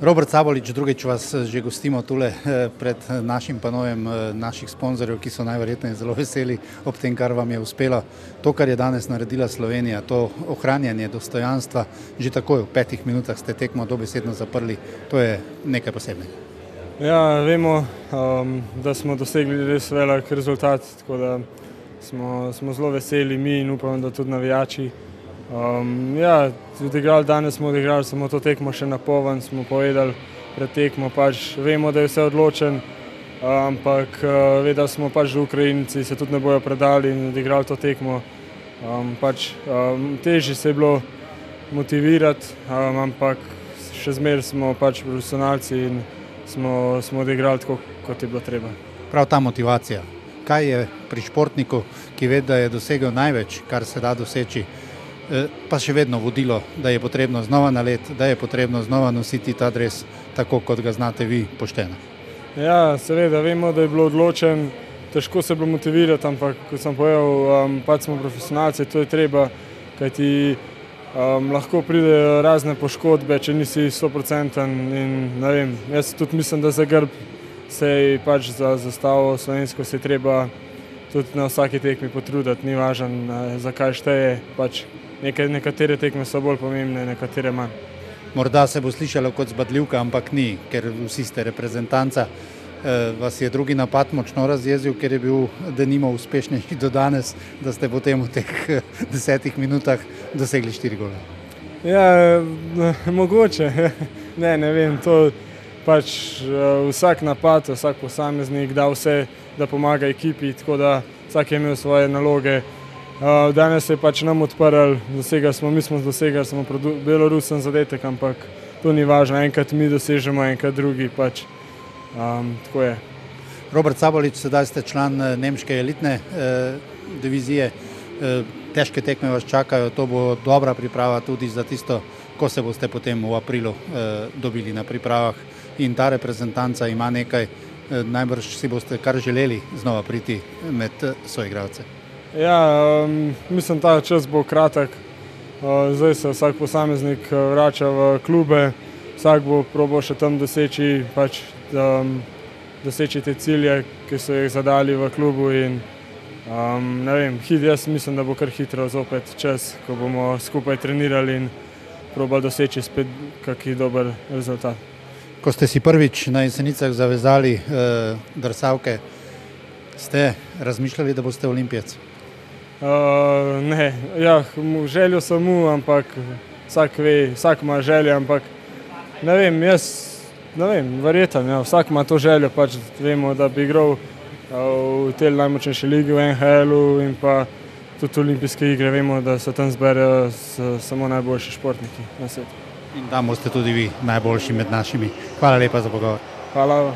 Robert Sabolič, drugič vas že gostimo tule pred našim panojem naših sponzorjev, ki so najverjetneje zelo veseli ob tem, kar vam je uspelo. To, kar je danes naredila Slovenija, to ohranjanje dostojanstva, že takoj v 5 minutah ste tekmo dobesedno zaprli, to je nekaj posebnega. Ja, vemo, da smo dosegli res velik rezultat, tako da smo zelo veseli mi in upam, da tudi navijači. Danes smo odigrali samo to tekmo še na poln, smo povedali pred tekmo, vemo, da je vse odločen, ampak vedeli smo, da Ukrajinci se tudi ne bojo predali in odigrali to tekmo. Težje se je bilo motivirati, ampak še zmeraj smo profesionalci in smo odigrali tako, kot je bilo treba. Prav ta motivacija. Kaj je pri športniku, ki ve, da je dosegel največ, kar se da doseči, pa še vedno vodilo, da je potrebno znova na led, da je potrebno znova nositi ta dres, tako kot ga znate vi pošteno? Ja, seveda, vemo, da je bilo odločen, težko se bilo motivirati, ampak kot sem povedal, smo profesionalci, to je treba, kajti lahko pridejo razne poškodbe, če nisi 100% in ne vem, jaz tudi mislim, da za grb se je za zastavo slovensko se je treba tudi na vsaki tekmi potruditi, ni važno, zakaj šteje, nekatere tekme so bolj pomembne, nekatere manj. Morda se bo slišalo kot zbadljivka, ampak ni, ker vsi ste reprezentanca. Vas je drugi napad močno razjezil, ker je bil denimo uspešnejši do danes, da ste potem v teh 10 minutah dosegli 4 gole? Ja, mogoče, ne vem, to vsak napad, vsak posameznik da vse, da pomaga ekipi, tako da vsak je imel svoje naloge. Danes se je nam odprl, mi smo dosegali samo Belorusen zadetek, ampak to ni važno, enkrat mi dosežemo, enkrat drugi, tako je. Robert Sabolič, sedaj ste član nemške elitne divizije, težke tekme vas čakajo, to bo dobra priprava tudi za tisto, ko se boste potem v aprilu dobili na pripravah in ta reprezentanca ima nekaj, najbrž si boste kar želeli znova priti med soigralce. Ja, mislim, ta čas bo kratek, zdaj se vsak posameznik vrača v klube, vsak bo probal še tam doseči te cilje, ki so jih zadali v klubu in ne vem, jaz mislim, da bo kar hitro zopet čas, ko bomo skupaj trenirali in probali doseči spet kakšen dober rezultat. Ko ste si prvič na Jesenicah zavezali drsavke, ste razmišljali, da boste olimpijec? Ne, željo sem ampak vsak ve, vsak ima želje, ampak ne vem, verjetno, vsak ima to željo, vemo, da bi igral v tej najmočnejši ligi v NHL-u in pa tudi olimpijske igre, vemo, da se tam zberejo samo najboljši športniki na svetu. In tam boste tudi vi najboljši med našimi. Hvala lepa za pogovor. Hvala.